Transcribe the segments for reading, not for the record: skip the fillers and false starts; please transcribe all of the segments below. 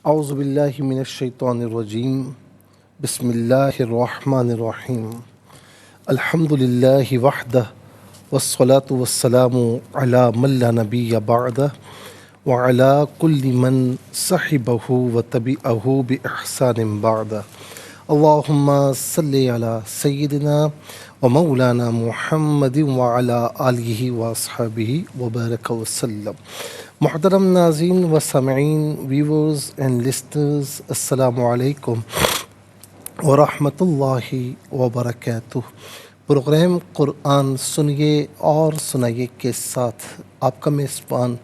اعوذ باللہ من الشیطان الرجیم بسم اللہ الرحمن الرحیم الحمد للہ وحدہ والصلاة والسلام علی من لا نبی بعدہ وعلی کل من صحبہ وتبعہ بإحسان بعدہ اللہم صلی علی سیدنا ومولانا محمد وعلی آلہ واصحابہ وبارک وسلم۔ محترم ناظرین و سامعین، ویورز اینڈ لسنرز، السلام علیکم ورحمۃ اللہ وبرکاتہ۔ پروگرام قرآن سنیے اور سنائیے کے ساتھ آپ کا میزبان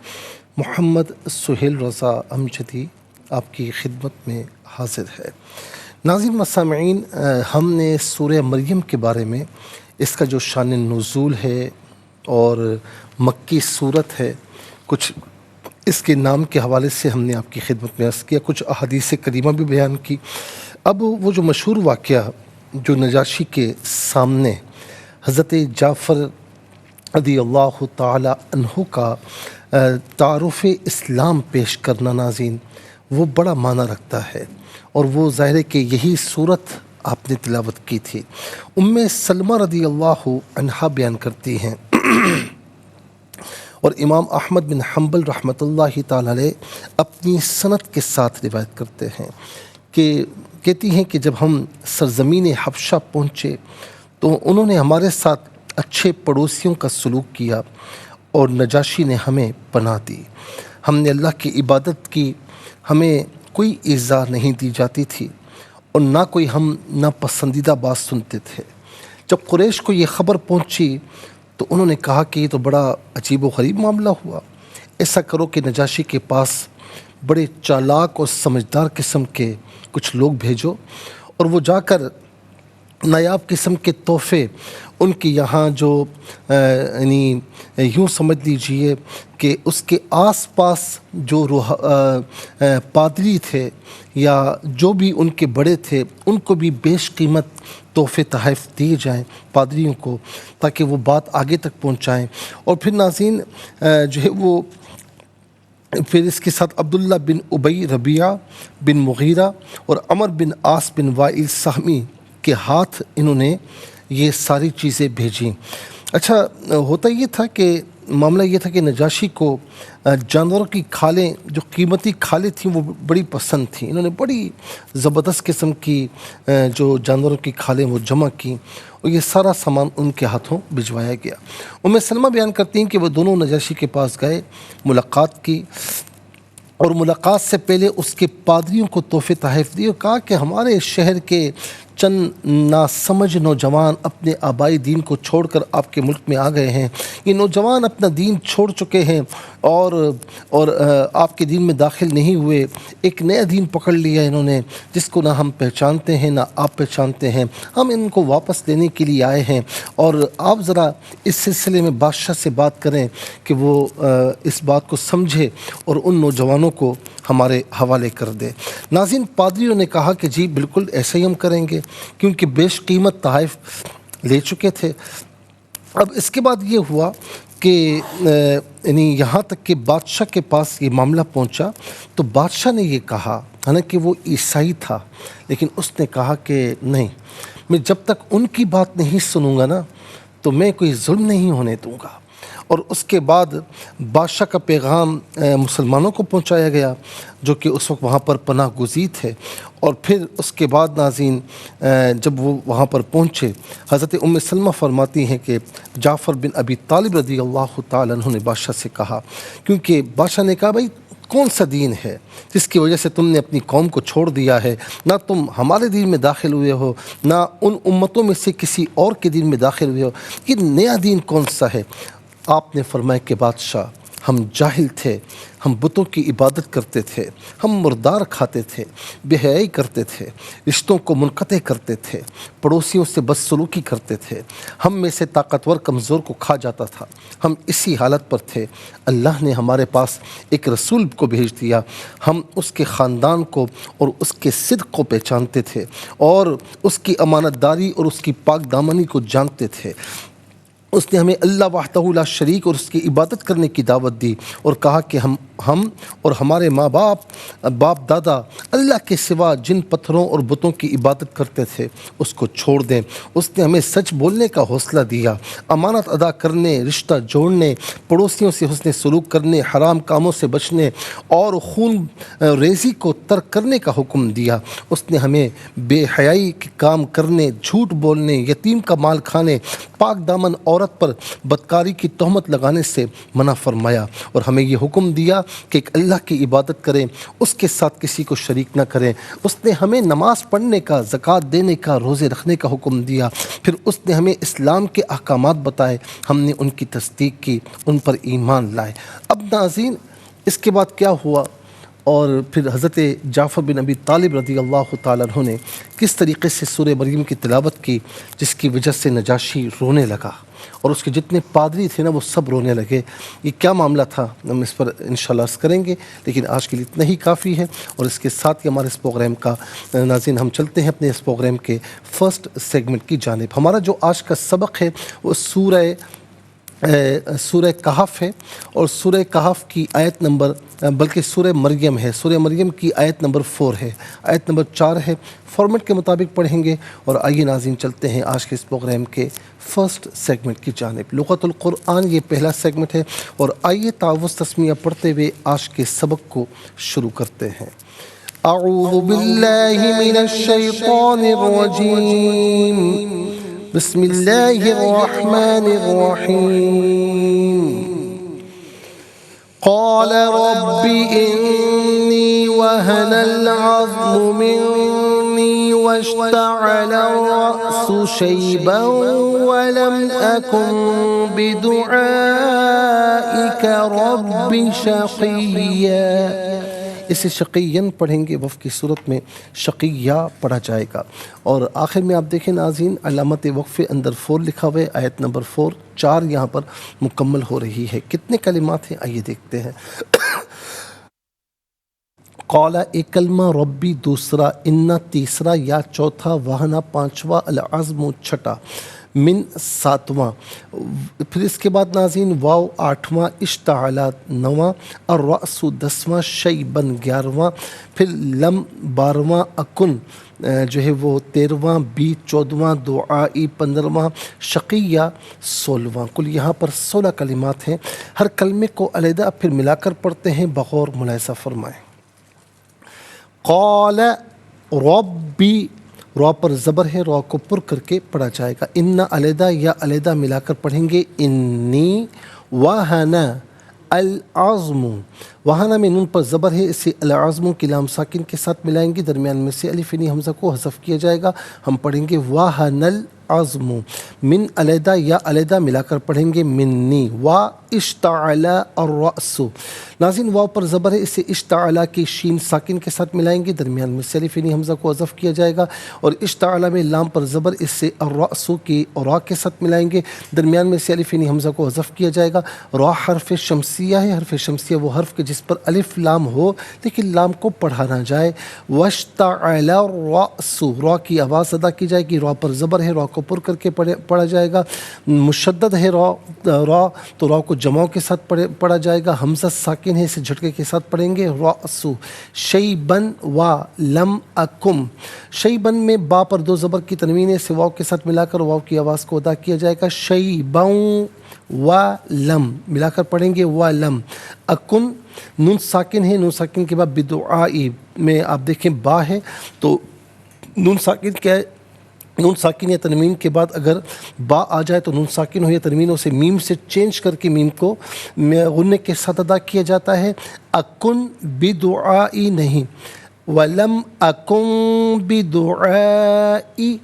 محمد سہیل رضا امجدی آپ کی خدمت میں حاضر ہے۔ ناظرین و سامعین، ہم نے سورہ مریم کے بارے میں، اس کا جو شان نزول ہے اور مکی صورت ہے، کچھ اس کے نام کے حوالے سے ہم نے آپ کی خدمت میں عرض کیا، کچھ احادیث کریمہ بھی بیان کی۔ اب وہ جو مشہور واقعہ جو نجاشی کے سامنے حضرت جعفر رضی اللہ تعالی عنہ کا تعارف اسلام پیش کرنا، ناظرین، وہ بڑا معنی رکھتا ہے، اور وہ ظاہر ہے کہ یہی صورت آپ نے تلاوت کی تھی۔ سلمہ رضی اللہ عنہا بیان کرتی ہیں، اور امام احمد بن حنبل رحمۃ اللہ تعالی علیہ اپنی سند کے ساتھ روایت کرتے ہیں کہ کہتی ہیں کہ جب ہم سرزمین حبشہ پہنچے تو انہوں نے ہمارے ساتھ اچھے پڑوسیوں کا سلوک کیا، اور نجاشی نے ہمیں پناہ دی۔ ہم نے اللہ کی عبادت کی، ہمیں کوئی ایذا نہیں دی جاتی تھی، اور نہ کوئی ہم ناپسندیدہ بات سنتے تھے۔ جب قریش کو یہ خبر پہنچی تو انہوں نے کہا کہ یہ تو بڑا عجیب و غریب معاملہ ہوا، ایسا کرو کہ نجاشی کے پاس بڑے چالاک اور سمجھدار قسم کے کچھ لوگ بھیجو، اور وہ جا کر نایاب قسم کے تحفے ان کے یہاں جو یعنی یوں سمجھ لیجئے کہ اس کے آس پاس جو پادری تھے یا جو بھی ان کے بڑے تھے، ان کو بھی بیش قیمت تحفے تحائف دیے جائیں پادریوں کو، تاکہ وہ بات آگے تک پہنچائیں۔ اور پھر ناظرین جو ہے وہ پھر اس کے ساتھ عبداللہ بن ابی ربیعہ بن مغیرہ اور عمر بن عاص بن وائل سہمی کے ہاتھ انہوں نے یہ ساری چیزیں بھیجیں۔ اچھا، ہوتا یہ تھا کہ معاملہ یہ تھا کہ نجاشی کو جانوروں کی کھالیں، جو قیمتی کھالیں تھیں، وہ بڑی پسند تھیں۔ انہوں نے بڑی زبردست قسم کی جو جانوروں کی کھالیں وہ جمع کیں، اور یہ سارا سامان ان کے ہاتھوں بھجوایا گیا۔ سلمہ بیان کرتی ہیں کہ وہ دونوں نجاشی کے پاس گئے، ملاقات کی، اور ملاقات سے پہلے اس کے پادریوں کو تحفے تحائف دیے، اور کہا کہ ہمارے شہر کے چند ناسمجھ نوجوان اپنے آبائی دین کو چھوڑ کر آپ کے ملک میں آ گئے ہیں۔ یہ نوجوان اپنا دین چھوڑ چکے ہیں اور آپ کے دین میں داخل نہیں ہوئے، ایک نیا دین پکڑ لیا انہوں نے، جس کو نہ ہم پہچانتے ہیں نہ آپ پہچانتے ہیں۔ ہم ان کو واپس لینے کے لیے آئے ہیں، اور آپ ذرا اس سلسلے میں بادشاہ سے بات کریں کہ وہ اس بات کو سمجھے اور ان نوجوانوں کو ہمارے حوالے کر دے۔ ناظرین، پادریوں نے کہا کہ جی بالکل ایسا ہی ہم کریں گے، کیونکہ بیش قیمت تحائف لے چکے تھے۔ اب اس کے بعد یہ ہوا کہ یعنی یہاں تک کہ بادشاہ کے پاس یہ معاملہ پہنچا، تو بادشاہ نے یہ کہا، حالانکہ وہ عیسائی تھا، لیکن اس نے کہا کہ نہیں، میں جب تک ان کی بات نہیں سنوں گا نا، تو میں کوئی ظلم نہیں ہونے دوں گا۔ اور اس کے بعد بادشاہ کا پیغام مسلمانوں کو پہنچایا گیا، جو کہ اس وقت وہاں پر پناہ گزین تھے۔ اور پھر اس کے بعد ناظرین جب وہ وہاں پر پہنچے، حضرت سلمہ فرماتی ہیں کہ جعفر بن ابی طالب رضی اللہ تعالیٰ عنہ نے بادشاہ سے کہا، کیونکہ بادشاہ نے کہا بھائی کون سا دین ہے جس کی وجہ سے تم نے اپنی قوم کو چھوڑ دیا ہے؟ نہ تم ہمارے دین میں داخل ہوئے ہو، نہ ان امتوں میں سے کسی اور کے دین میں داخل ہوئے ہو، یہ نیا دین کون سا ہے؟ آپ نے فرمایا کہ بادشاہ، ہم جاہل تھے، ہم بتوں کی عبادت کرتے تھے، ہم مردار کھاتے تھے، بے حیائی کرتے تھے، رشتوں کو منقطع کرتے تھے، پڑوسیوں سے بدسلوکی کرتے تھے، ہم میں سے طاقتور کمزور کو کھا جاتا تھا، ہم اسی حالت پر تھے۔ اللہ نے ہمارے پاس ایک رسول کو بھیج دیا، ہم اس کے خاندان کو اور اس کے صدق کو پہچانتے تھے، اور اس کی امانت داری اور اس کی پاک دامنی کو جانتے تھے۔ اس نے ہمیں اللہ وحدہ لا شریک اور اس کی عبادت کرنے کی دعوت دی، اور کہا کہ ہم ہم اور ہمارے ماں باپ دادا اللہ کے سوا جن پتھروں اور بتوں کی عبادت کرتے تھے اس کو چھوڑ دیں۔ اس نے ہمیں سچ بولنے کا حوصلہ دیا، امانت ادا کرنے، رشتہ جوڑنے، پڑوسیوں سے حسن سلوک کرنے، حرام کاموں سے بچنے اور خون ریزی کو ترک کرنے کا حکم دیا۔ اس نے ہمیں بے حیائی کے کام کرنے، جھوٹ بولنے، یتیم کا مال کھانے، پاک دامن عورت پر بدکاری کی تہمت لگانے سے منع فرمایا، اور ہمیں یہ حکم دیا کہ ایک اللہ کی عبادت کریں، اس کے ساتھ کسی کو شریک نہ کریں۔ اس نے ہمیں نماز پڑھنے کا، زکوٰۃ دینے کا، روزے رکھنے کا حکم دیا۔ پھر اس نے ہمیں اسلام کے احکامات بتائے، ہم نے ان کی تصدیق کی، ان پر ایمان لائے۔ اب ناظرین اس کے بعد کیا ہوا، اور پھر حضرت جعفر بن ابی طالب رضی اللہ تعالیٰ عنہ نے کس طریقے سے سورہ مریم کی تلاوت کی، جس کی وجہ سے نجاشی رونے لگا اور اس کے جتنے پادری تھے نا وہ سب رونے لگے۔ یہ کیا معاملہ تھا، ہم اس پر انشاءاللہ عرض کریں گے، لیکن آج کے لیے اتنا ہی کافی ہے۔ اور اس کے ساتھ ہی ہمارے اس پروگرام کا ناظرین ہم چلتے ہیں اپنے اس پروگرام کے فرسٹ سیگمنٹ کی جانب۔ ہمارا جو آج کا سبق ہے وہ سورہ کہف ہے، اور سورہ کہف کی آیت نمبر بلکہ سورہ مریم ہے، سورہ مریم کی آیت نمبر 4 ہے، آیت نمبر 4 ہے۔ فارمیٹ کے مطابق پڑھیں گے، اور آئیے ناظرین چلتے ہیں آج کے اس پروگرام کے فرسٹ سیگمنٹ کی جانب۔ لغت القرآن یہ پہلا سیگمنٹ ہے، اور آئیے تعوذ تسمیہ پڑھتے ہوئے آج کے سبق کو شروع کرتے ہیں۔ اعوذ باللہ من الشیطان الرجیم، بسم اللہ الرحمن الرحیم۔ قال رب إني وهن العظم مني واشتعل الرأس شيبا ولم أكن بدعائك رب شقيا۔ اسے شقیًا پڑھیں گے، وقف کی صورت میں شقیہ پڑھا جائے گا، اور آخر میں آپ دیکھیں ناظرین علامت وقف اندر 4 لکھا ہوا ہے، آیت نمبر 4 یہاں پر مکمل ہو رہی ہے۔ کتنے کلمات ہیں آئیے دیکھتے ہیں۔ قالا ایک کلمہ، ربی دوسرا، انا تیسرا، یا چوتھا، وہنا پانچواں، العزم چھٹا، من 7واں، پھر اس کے بعد ناظرین واو 8واں، اشتعلا 9واں، الرأس 10واں، شیبن 11واں، پھر لم 12واں، اکن جو ہے وہ 13واں، بی 14واں، دعائی 15واں، شقیہ 16واں۔ کل یہاں پر 16 کلمات ہیں۔ ہر کلمے کو علیحدہ پھر ملا کر پڑھتے ہیں، بغور ملاحظہ فرمائیں۔ قال ربی، را پر زبر ہے، را کو پر کر کے پڑھا جائے گا۔ انا علیحدہ یا علیحدہ ملا کر پڑھیں گے، انی وہنا العظم، وہنا میں نون پر زبر ہے، اسے العظم کی لام ساکن کے ساتھ ملائیں گے، درمیان میں سے الف نی حمزہ کو حذف کیا جائے گا، ہم پڑھیں گے وہن العظم۔ من علیحدہ یا علیحدہ ملا کر پڑھیں گے، منی، و اشتعلا الرأس، ناظرین واو پر زبر ہے، اسے اشتعلا کی شین ساکن کے ساتھ ملائیں گے، درمیان میں سے الف نی حمزہ کو حذف کیا جائے گا، اور اشتعلا میں لام پر زبر، اسے الرأس کی را کے ساتھ ملائیں گے، درمیان میں سے الف نی حمزہ کو حذف کیا جائے گا۔ را حرف شمسیہ ہے، حرف شمسیہ وہ حرف کے جس پر الف لام ہو لیکن لام کو پڑھا نہ جائے۔ واشتعل الرأس، را کی آواز ادا کی جائے گی، را پر زبر ہے، را کو پر کر کے پڑھا جائے گا، مشدد ہے را تو را کو جمع کے ساتھ پڑھا جائے گا، حمزہ ساکن ہے، اسے جھٹکے کے ساتھ پڑھیں گے، رأس۔ شیبن و لم اکم، شیبن میں با پر 2 زبر کی تنوین ہے، اسے واو کے ساتھ ملا کر واو کی آواز کو ادا کیا جائے گا، شیبن و لم ملا کر پڑھیں گے، و لم۔ اکن نون ساکن ہے، نون ساکن کے بعد بدعائی میں آپ دیکھیں با ہے، تو نون ساکن کیا ہے، نون ساکن یا تنوین کے بعد اگر با آ جائے تو نون ساکن ہو یا تنوین اسے میم سے چینج کر کے میم کو غنّے کے ساتھ ادا کیا جاتا ہے۔ اکن بدعائی نہیں، ولم اکن بدعائی،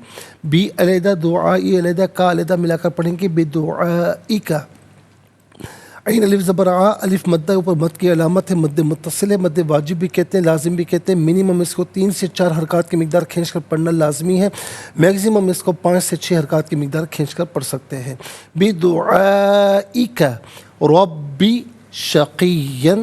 بی علیحدہ، دعائی علیحدہ، کا علیحدہ ملا کر پڑھیں گے، بدعائی کا۔ عین الف زبر آ، الف مدہ اوپر مد کی علامت ہے، مد متصل ہے، مد واجب بھی کہتے ہیں، لازم بھی کہتے ہیں۔ منیمم اس کو 3 سے 4 حرکات کی مقدار کھینچ کر پڑھنا لازمی ہے، میگزیمم اس کو 5 سے 6 حرکات کی مقدار کھینچ کر پڑھ سکتے ہیں۔ بدعائک ربی شقیًا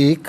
1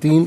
3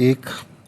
1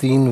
3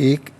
1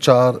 4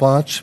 5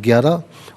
11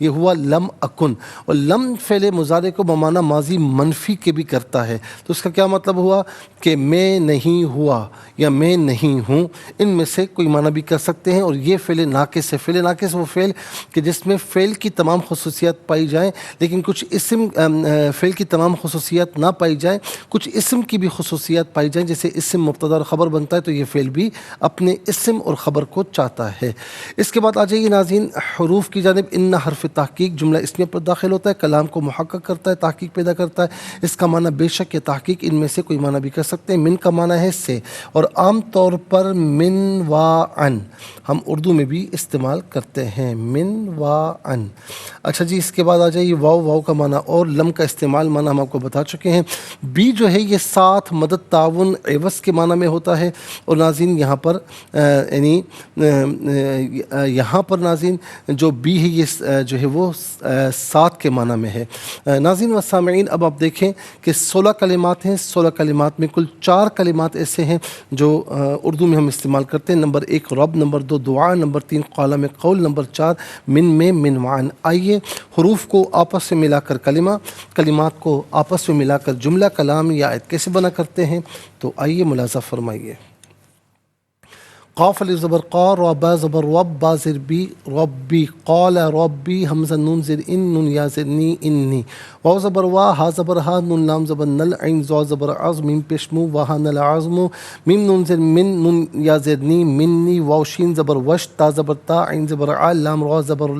یہ ہوا لم اکن. اور لم فعل مضارع کو بمعنی ماضی منفی کے بھی کرتا ہے، تو اس کا کیا مطلب ہوا کہ میں نہیں ہوا یا میں نہیں ہوں، ان میں سے کوئی معنی بھی کر سکتے ہیں. اور یہ فعل ناقص ہے. فعل ناقص وہ فعل کہ جس میں فعل کی تمام خصوصیات پائی جائیں لیکن کچھ اسم فعل کی تمام خصوصیات نہ پائی جائیں، کچھ اسم کی بھی خصوصیات پائی جائیں. جیسے اسم مبتدا اور خبر بنتا ہے تو یہ فعل بھی اپنے اسم اور خبر کو چاہتا ہے. اس کے بعد آ جائیے ناظرین حروف کی جانب. ان حرف تحقیق جملہ اسمیہ پر داخل ہوتا ہے، کلام کو محقق کرتا ہے، تحقیق پیدا کرتا ہے. اس کا معنی بے شک یا تحقیق، ان میں سے کوئی معنی بھی کر سکتے ہیں. من کا معنی ہے سے، اور عام طور پر من و عن ہم اردو میں بھی استعمال کرتے ہیں، من و عن. اچھا جی، اس کے بعد آ جائیے واو. واو کا معنی اور لم کا استعمال معنی ہم آپ کو بتا چکے ہیں. بی جو ہے یہ ساتھ، مدد، تعاون، عوض کے معنی میں ہوتا ہے. اور ناظرین یہاں پر یعنی یہاں پر ناظرین جو بی ہے یہ جو ہے وہ ساتھ کے معنی میں ہے. ناظرین و سامعین اب آپ دیکھیں کہ 16 کلمات ہیں. 16 کلمات میں کل 4 کلمات ایسے ہیں جو اردو میں ہم استعمال کرتے ہیں. نمبر 1 رب، نمبر 2 دعا، نمبر 3 قال میں قول، نمبر 4 من میں من وعن. آئیے حروف کو آپس میں ملا کر کلمات کو آپس میں ملا کر جملہ، کلام یا آیت کیسے بنا کرتے ہیں، تو آئیے ملاحظہ فرمائیے. قاف الف زبر قا، را با زبر رب، با زر بی ربی، قال ربی، حمزہ نون زر ان، نون یا زر نی انی، واو زبر وا، ہا زبر ہا، نون لام زبر نل، عین زا زبر عظم، میم پیش مو، واہ نل عظم، میم نون زر من، نون یا زر نی منی، واو شین زبر وش، تا زبر تا، عین زبر ع، لام را زبر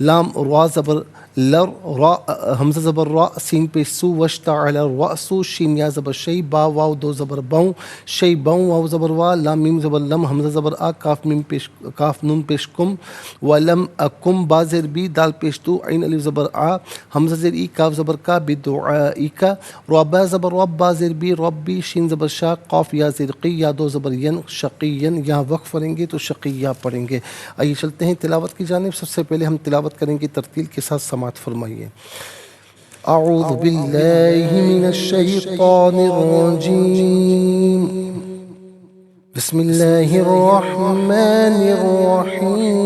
لام، را زبر لر، را حمزہ زبر را، سین پیش سو، واشتعل الرأس، شین یا زبر شی، با واو دو زبر بوں، شی بوں، واو زبر وا، لام میم زبر لم، حمزہ زبر آ، کاف نون پیش کم، ولم اکم، با زر بی، دال پیش تو، عین الف زبر آ، حمزہ زر ای، کاف زبر کا، بدعائک، ربا زبر رب، با زر بی ربی، شین زبر شا، قاف یا زر قی، یا دو زبر ین، شقین. یہاں وقف پڑھیں گے تو شقیہ پڑھیں گے. آئیے چلتے ہیں تلاوت کی جانب. سب سے پہلے ہم تلاوت کریں گے ترتیل کے ساتھ. سماعت فرمائیے. اعوذ باللہ من الشیطان الرجیم، بسم اللہ الرحمن الرحیم.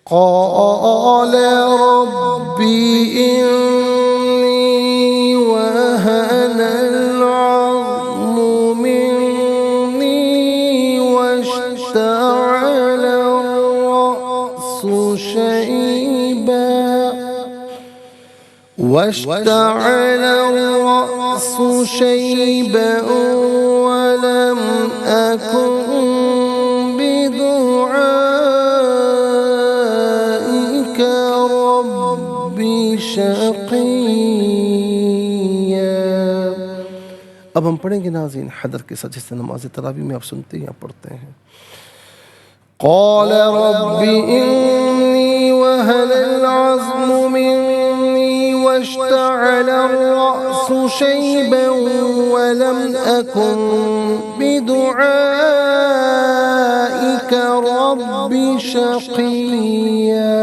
قال ربی انی وہن العظم منی واشتعل الرأس شيبا ولم أكن بدعائك رب شقيا. اب ہم پڑھیں گے ناظرین حدر کے ساتھ، جس سے نماز تراویح میں آپ سنتے ہیں یا پڑھتے ہیں. قال رب إني وهن العظم مني واشتعل الرأس شيبا ولم أكن بدعائك رب شقيا.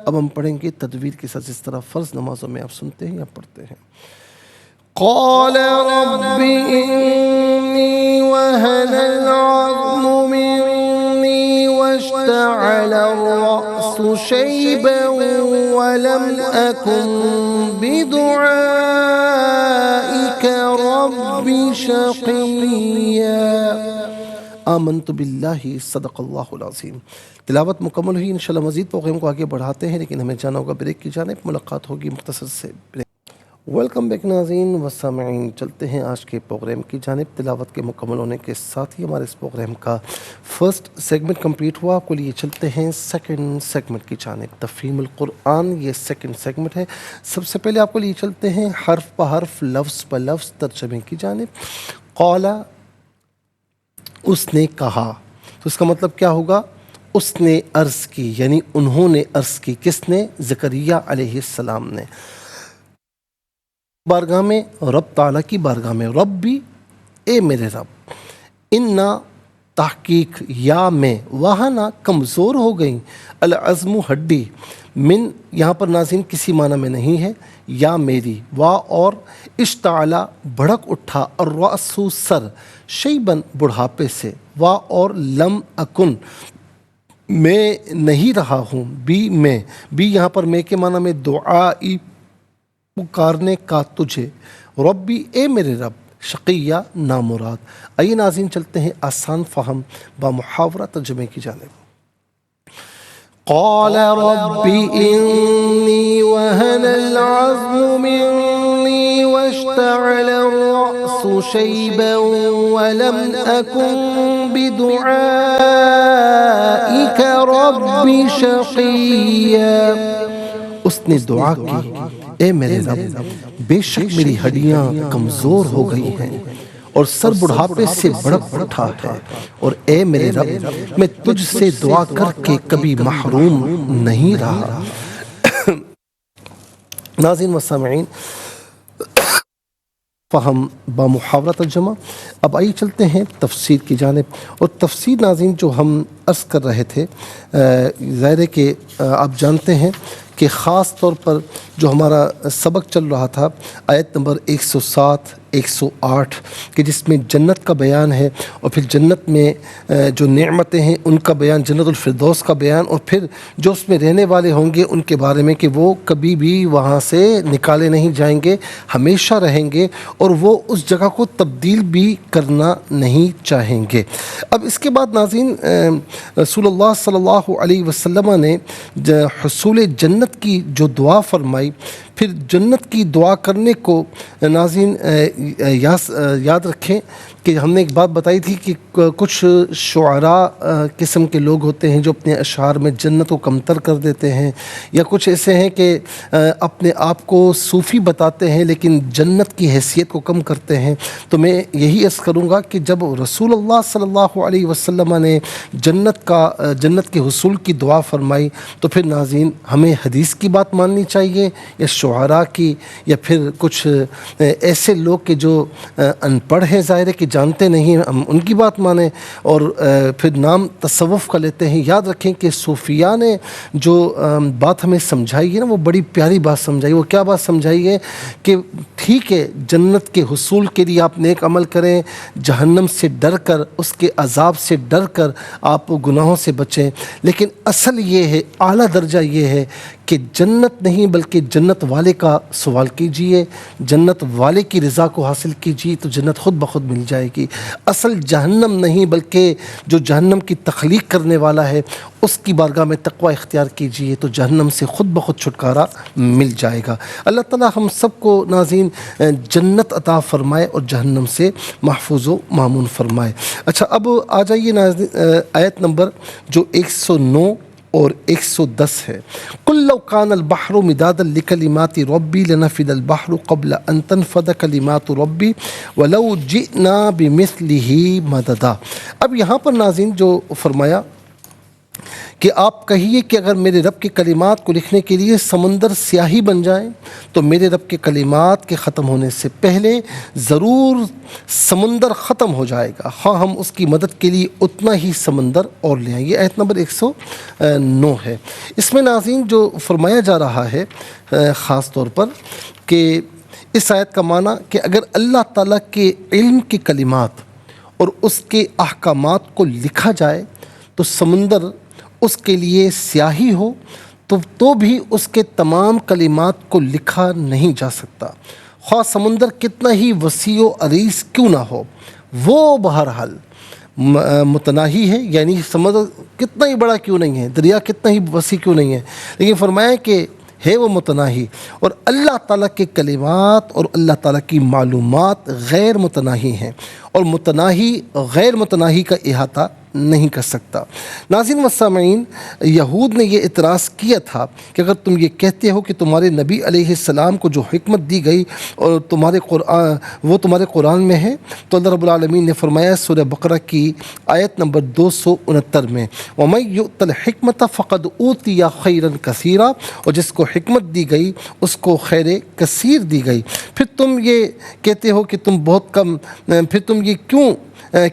اب ہم پڑھیں گے تدویر کے ساتھ، جس طرح فرض نمازوں میں آپ سنتے ہیں یا پڑھتے ہیں. قال رب إني وهن العظم مني واشتعل الرأس شيبا ولم أكن بدعائك رب شقيا. آمنت باللہ، صدق اللہ العظیم. تلاوت مکمل ہوئی. انشاءاللہ مزید پروگرام کو آگے بڑھاتے ہیں، لیکن ہمیں جانا ہوگا بریک کی جانب. ملاقات ہوگی مختصر سے بریک. ویلکم بیک ناظرین و سامعین، چلتے ہیں آج کے پروگرام کی جانب. تلاوت کے مکمل ہونے کے ساتھ ہی ہمارے اس پروگرام کا فرسٹ سیگمنٹ کمپلیٹ ہوا. کو لیے چلتے ہیں سیکنڈ سیگمنٹ کی جانب. تفہیم القرآن یہ سیکنڈ سیگمنٹ ہے. سب سے پہلے آپ کو لیے چلتے ہیں حرف پہ حرف، لفظ پہ لفظ ترجمے کی جانب. قال، اس نے کہا، تو اس کا مطلب کیا ہوگا؟ اس نے عرض کی، یعنی انہوں نے عرض کی. کس نے؟ زکریا علیہ السلام نے. بارگاہ میں، رب تعالیٰ کی بارگاہ میں. رب بھی، اے میرے رب. انا تحقیق یا میں وہانا کمزور ہو گئیں، العزم ہڈی، من یہاں پر ناظرین کسی معنی میں نہیں ہے، یا میری، وا اور اشتعلا بھڑک اٹھا، الرأس سر، شیبن بڑھاپے سے، وا اور لم اکن میں نہیں رہا ہوں، بھی یہاں پر میں کے معنی میں دعائی پکارنے کا تجھے، ربی اے میرے رب، شقیہ نامراد۔ آئیے ناظرین چلتے ہیں آسان فہم با محاورہ ترجمے کی جانب۔ قال رب إني وهن العظم مني واشتعل الرأس شيبا ولم أكن بدعائك رب شقيا۔ اس نے دعا کی، اے میرے رب بے شک میری ہڈیاں کمزور ہو گئی ہیں اور سر بڑھاپے سے بڑک اٹھا ہے، اور اے میرے رب میں تجھ سے دعا کر کے کبھی محروم نہیں رہا۔ ناظرین و سامعین، فہم با محاورہ ترجمہ۔ اب آئیے چلتے ہیں تفسیر کی جانب، اور تفسیر ناظرین جو ہم عرض کر رہے تھے، ظاہر ہے کہ آپ جانتے ہیں کہ خاص طور پر جو ہمارا سبق چل رہا تھا آیت نمبر 107 108 کہ جس میں جنت کا بیان ہے، اور پھر جنت میں جو نعمتیں ہیں ان کا بیان، جنت الفردوس کا بیان، اور پھر جو اس میں رہنے والے ہوں گے ان کے بارے میں کہ وہ کبھی بھی وہاں سے نکالے نہیں جائیں گے، ہمیشہ رہیں گے، اور وہ اس جگہ کو تبدیل بھی کرنا نہیں چاہیں گے۔ اب اس کے بعد ناظرین رسول اللہ صلی اللہ علیہ وسلم نے حصول جنت کی جو دعا فرمائی، پھر جنت کی دعا کرنے کو ناظرین یاد رکھیں کہ ہم نے ایک بات بتائی تھی کہ کچھ شعراء قسم کے لوگ ہوتے ہیں جو اپنے اشعار میں جنت کو کمتر کر دیتے ہیں، یا کچھ ایسے ہیں کہ اپنے آپ کو صوفی بتاتے ہیں لیکن جنت کی حیثیت کو کم کرتے ہیں۔ تو میں یہی عرض کروں گا کہ جب رسول اللہ صلی اللہ علیہ وسلم نے جنت کے حصول کی دعا فرمائی تو پھر ناظرین ہمیں حدیث کی بات ماننی چاہیے یا شعراء کی، یا پھر کچھ ایسے لوگ کہ جو ان پڑھ ہیں، ظاہر ہے کہ جانتے نہیں، ہم ان کی بات مانیں اور پھر نام تصوف کا لیتے ہیں۔ یاد رکھیں کہ صوفیاء نے جو بات ہمیں سمجھائی ہے نا، وہ بڑی پیاری بات سمجھائی۔ وہ کیا بات سمجھائی ہے کہ ٹھیک ہے جنت کے حصول کے لیے آپ نیک عمل کریں، جہنم سے ڈر کر، اس کے عذاب سے ڈر کر آپ گناہوں سے بچیں، لیکن اصل یہ ہے، اعلیٰ درجہ یہ ہے کہ جنت نہیں بلکہ جنت والے کا سوال کیجئے، جنت والے کی رضا کو حاصل کیجئے تو جنت خود بخود مل جائے گی۔ اصل جہنم نہیں بلکہ جو جہنم کی تخلیق کرنے والا ہے اس کی بارگاہ میں تقوی اختیار کیجئے تو جہنم سے خود بخود چھٹکارا مل جائے گا۔ اللہ تعالی ہم سب کو ناظرین جنت عطا فرمائے اور جہنم سے محفوظ و مامون فرمائے۔ اچھا اب آ جائیے ناظرین آیت نمبر جو 109 اور 110 ہے۔ قل لو کان البحر مدادا لکلمات ربی لنفد البحر قبل ان تنفد کلمات ربی ولو جئنا بمثلہ مددا۔ اب یہاں پر ناظرین جو فرمایا کہ آپ کہیے کہ اگر میرے رب کے کلمات کو لکھنے کے لیے سمندر سیاہی بن جائیں تو میرے رب کے کلمات کے ختم ہونے سے پہلے ضرور سمندر ختم ہو جائے گا، ہاں ہم اس کی مدد کے لیے اتنا ہی سمندر اور لے آئیں۔ یہ آیت نمبر 109 ہے۔ اس میں ناظرین جو فرمایا جا رہا ہے خاص طور پر کہ اس آیت کا معنی کہ اگر اللہ تعالیٰ کے علم کے کلمات اور اس کے احکامات کو لکھا جائے تو سمندر اس کے لیے سیاہی ہو تو بھی اس کے تمام کلمات کو لکھا نہیں جا سکتا، خواہ سمندر کتنا ہی وسیع و عریض کیوں نہ ہو، وہ بہرحال متناہی ہے، یعنی سمندر کتنا ہی بڑا کیوں نہیں ہے، دریا کتنا ہی وسیع کیوں نہیں ہے، لیکن فرمایا کہ ہے وہ متناہی، اور اللہ تعالیٰ کے کلمات اور اللہ تعالیٰ کی معلومات غیر متناہی ہیں، اور متناہی غیر متناہی کا احاطہ نہیں کر سکتا۔ ناظرین و سامعین، یہود نے یہ اعتراض کیا تھا کہ اگر تم یہ کہتے ہو کہ تمہارے نبی علیہ السلام کو جو حکمت دی گئی اور وہ تمہارے قرآن میں ہے، تو اللہ رب العالمین نے فرمایا سورہ بقرہ کی آیت نمبر 269 میں، وَمَن يُؤْتَ الْحِكْمَةَ فَقَدْ أُوتِيَ خَيْرًا كَثِيرًا، اور جس کو حکمت دی گئی اس کو خیر کثیر دی گئی۔ پھر تم یہ کہتے ہو کہ تم بہت کم، پھر تم یہ کیوں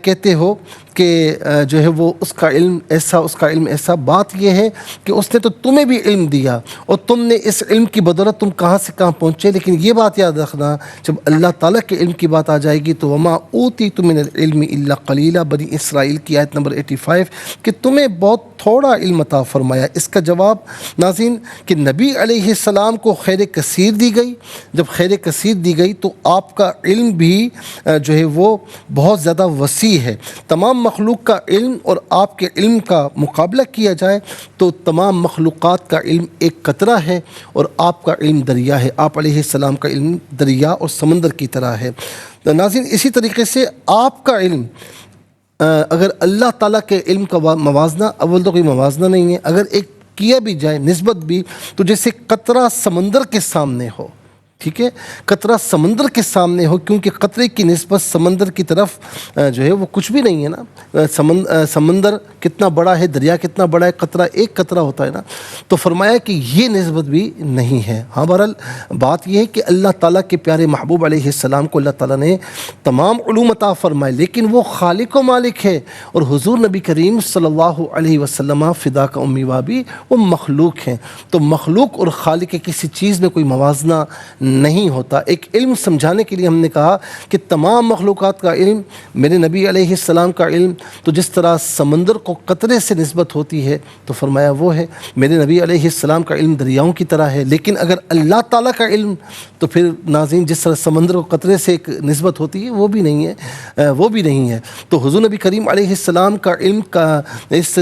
کہتے ہو کہ جو ہے وہ اس کا علم ایسا، اس کا علم ایسا. بات یہ ہے کہ اس نے تو تمہیں بھی علم دیا اور تم نے اس علم کی بدولت تم کہاں سے کہاں پہنچے. لیکن یہ بات یاد رکھنا، جب اللہ تعالیٰ کے علم کی بات آ جائے گی تو وما اوتیتم من العلم الا قلیلا، بنی اسرائیل کی آیت نمبر 85، کہ تمہیں بہت تھوڑا علم عطا فرمایا. اس کا جواب ناظرین کہ نبی علیہ السلام کو خیر کثیر دی گئی. جب خیر کثیر دی گئی تو آپ کا علم بھی جو ہے وہ بہت زیادہ وسیع ہے. تمام مخلوق کا علم اور آپ کے علم کا مقابلہ کیا جائے تو تمام مخلوقات کا علم ایک قطرہ ہے اور آپ کا علم دریا ہے. آپ علیہ السلام کا علم دریا اور سمندر کی طرح ہے. ناظرین اسی طریقے سے آپ کا علم اگر اللہ تعالیٰ کے علم کا موازنہ، اول تو کوئی موازنہ نہیں ہے، اگر ایک کیا بھی جائے نسبت بھی، تو جیسے قطرہ سمندر کے سامنے ہو. ٹھیک ہے، قطرہ سمندر کے سامنے ہو، کیونکہ قطرے کی نسبت سمندر کی طرف جو ہے وہ کچھ بھی نہیں ہے نا. سمندر کتنا بڑا ہے، دریا کتنا بڑا ہے، قطرہ ایک قطرہ ہوتا ہے نا. تو فرمایا کہ یہ نسبت بھی نہیں ہے. ہاں بہرحال بات یہ ہے کہ اللہ تعالیٰ کے پیارے محبوب علیہ السلام کو اللہ تعالیٰ نے تمام علوم عطا فرمائے، لیکن وہ خالق و مالک ہے. اور حضور نبی کریم صلی اللہ علیہ وسلم فدا کا امی وابی وہ مخلوق ہیں. تو مخلوق اور خالق کے کسی چیز میں کوئی موازنہ نہیں ہوتا. ایک علم سمجھانے کے لیے ہم نے کہا کہ تمام مخلوقات کا علم، میرے نبی علیہ السلام کا علم تو جس طرح سمندر کو قطرے سے نسبت ہوتی ہے تو فرمایا وہ ہے. میرے نبی علیہ السلام کا علم دریاؤں کی طرح ہے. لیکن اگر اللہ تعالیٰ کا علم تو پھر ناظرین جس طرح سمندر کو قطرے سے ایک نسبت ہوتی ہے وہ بھی نہیں ہے، وہ بھی نہیں ہے. تو حضور نبی کریم علیہ السلام کا علم کا اس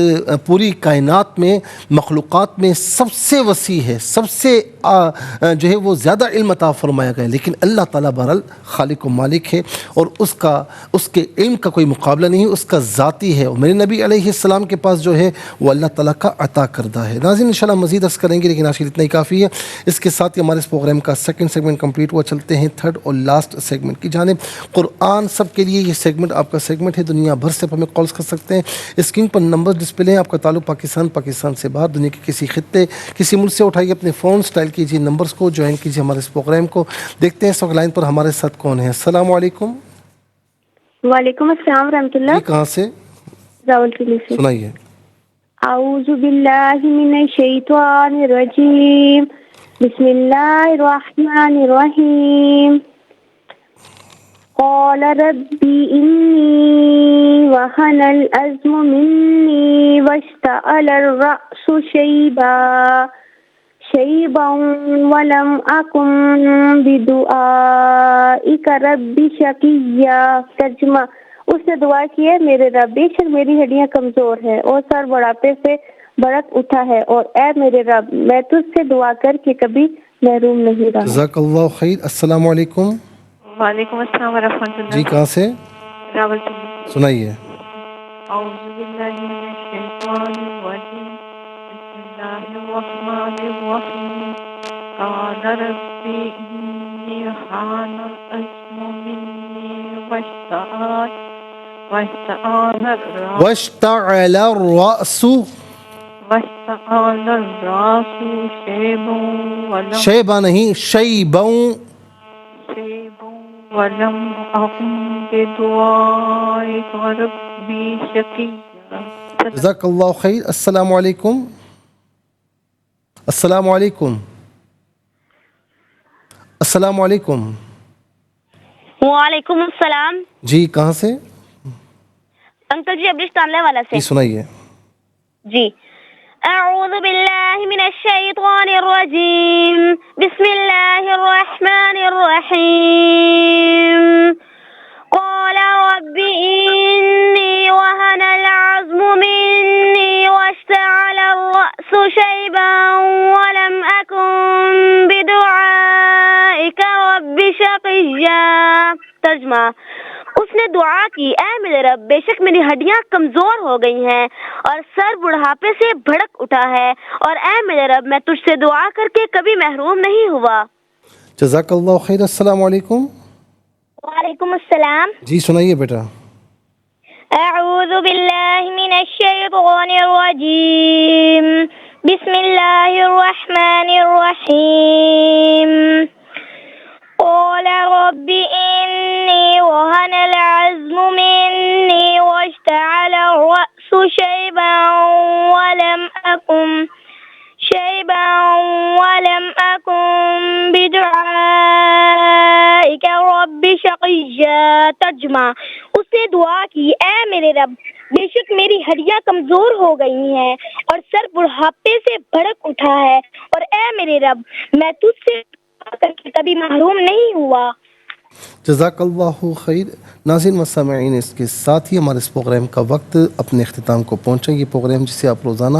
پوری کائنات میں، مخلوقات میں سب سے وسیع ہے، سب سے جو ہے وہ زیادہ علم عطا فرمایا گیا. لیکن اللہ تعالیٰ بہرحال خالق و مالک ہے اور اس کے علم کا کوئی مقابلہ نہیں، اس کا ذاتی ہے. اور میرے نبی علیہ السلام کے پاس جو ہے وہ اللہ تعالیٰ کا عطا کردہ ہے. ناظرین انشاءاللہ مزید عرض کریں گے، لیکن آج اتنا ہی کافی ہے. اس کے ساتھ ہی ہمارے اس پروگرام کا سیکنڈ سیگمنٹ کمپلیٹ ہوا. چلتے ہیں تھرڈ اور لاسٹ سیگمنٹ کی جانب. قرآن سب کے لیے یہ سیگمنٹ آپ کا سیگمنٹ ہے. دنیا بھر سے ہمیں کالز کر سکتے ہیں. اسکرین پر نمبر ڈسپلے ہیں. آپ کا تعلق پاکستان سے باہر، دنیا کے کسی خطے، کسی ملک سے اٹھائیے اپنے فون، اسٹائل کیجیے نمبرز کو، جوائن کیجیے ہمارے اس پروگرام کو. دیکھتے ہیں اس وقت لائن پر ہمارے ساتھ کون ہے. السلام علیکم. وعلیکم السلام ورحمۃ اللہ. جی کہاں سے؟ راولپنڈی سے. سنائیے. اعوذ باللہ من الشیطان الرجیم، بسم اللہ الرحمن الرحیم. قال ربی انی وہن العظم منی واشتعل الرأس شیبا ولم اکن بدعائک رب شقیا. ترجمہ: اس نے دعا کی ہے، میرے رب بے شک میری ہڈیاں کمزور ہیں اور سر بڑھاپے سے بڑک اٹھا ہے، اور اے میرے رب میں تجھ سے دعا کر کے کبھی محروم نہیں رہا. جزاک اللہ خیر. السلام علیکم. وعلیکم السلام ورحمۃ اللہ. جی کہاں سے؟ راولپنڈی. سنائیے. اعوذ باللہ من الشیطان الرجیم، بسم اللہ الرحمن الرحیم. قال ربی انی وہن العظم منی واشتعل الرأس شیبا نہیں شیبا ولم اکن بدعائک ربی شقیا. جزاک اللہ خیر. السلام علیکم. السلام علیکم. السلام علیکم. وعلیکم السلام. جی کہاں سے؟ انکل جی ابلستان والا سے. جی سنائیے. جی اعوذ باللہ من الشیطان الرجیم، بسم اللہ الرحمن الرحیم. قال رب انی وہن العظم منی واشتعل الرأس شیبا ولم اکن بدعائک رب شقیا. ترجمہ: اس نے دعا کی، اے میرے رب بے شک میری ہڈیاں کمزور ہو گئی ہیں اور سر بڑھاپے سے بھڑک اٹھا ہے، اور اے میرے رب میں تجھ سے دعا کر کے کبھی محروم نہیں ہوا. جزاک اللہ خیر. السلام علیکم. وعلیکم السلام. جی سنائیے بیٹا. اعوذ باللہ من الشیطان الرجیم، بسم اللہ الرحمن الرحیم. قال رب انی وہن العظم منی واشتعل دعائك رب شقيا ترجمہ اس نے دعا کی اے میرے رب بے شک میری ہڈیاں کمزور ہو گئی ہیں اور سر بڑھاپے سے بھڑک اٹھا ہے اور اے میرے رب میں تجھ سے دعا کر کے کبھی محروم نہیں ہوا۔ جزاک اللہ خیر۔ ناظرین و سامعین، اس کے ساتھ ہی ہمارے اس پروگرام کا وقت اپنے اختتام کو پہنچا۔ یہ پروگرام جسے آپ روزانہ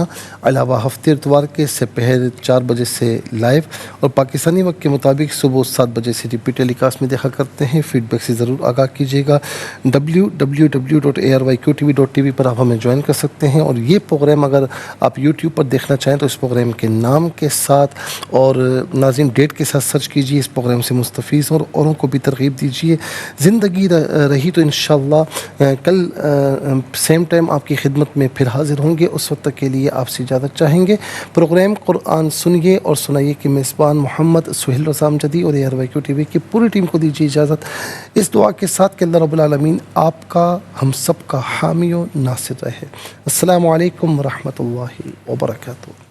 علاوہ ہفتے اتوار کے سپہر 4 بجے سے لائیو اور پاکستانی وقت کے مطابق صبح 7 بجے سے ریپیٹ ٹیلی کاسٹ میں دیکھا کرتے ہیں۔ فیڈ بیک سے ضرور آگاہ کیجیے گا۔ www.arYQTV.tv پر آپ ہمیں جوائن کر سکتے ہیں، اور یہ پروگرام اگر آپ یوٹیوب پر دیکھنا چاہیں تو اس پروگرام کے نام کے ساتھ اور ناظرین ڈیٹ کے ساتھ سرچ کیجیے، اس پروگرام سے مستفیض اور اوروں کو بھی ترغیب دیجیے۔ زندگی رہی تو انشاءاللہ کل سیم ٹائم آپ کی خدمت میں پھر حاضر ہوں گے۔ اس وقت تک کے لیے آپ سے اجازت چاہیں گے۔ پروگرام قرآن سنیے اور سنائیے کہ میزبان محمد سہیل رضا امجدی اور ARYQTV کی پوری ٹیم کو دیجیے اجازت، اس دعا کے ساتھ کہ اللہ رب العالمین آپ کا ہم سب کا حامی و ناصر رہے۔ السلام علیکم ورحمۃ اللہ وبرکاتہ۔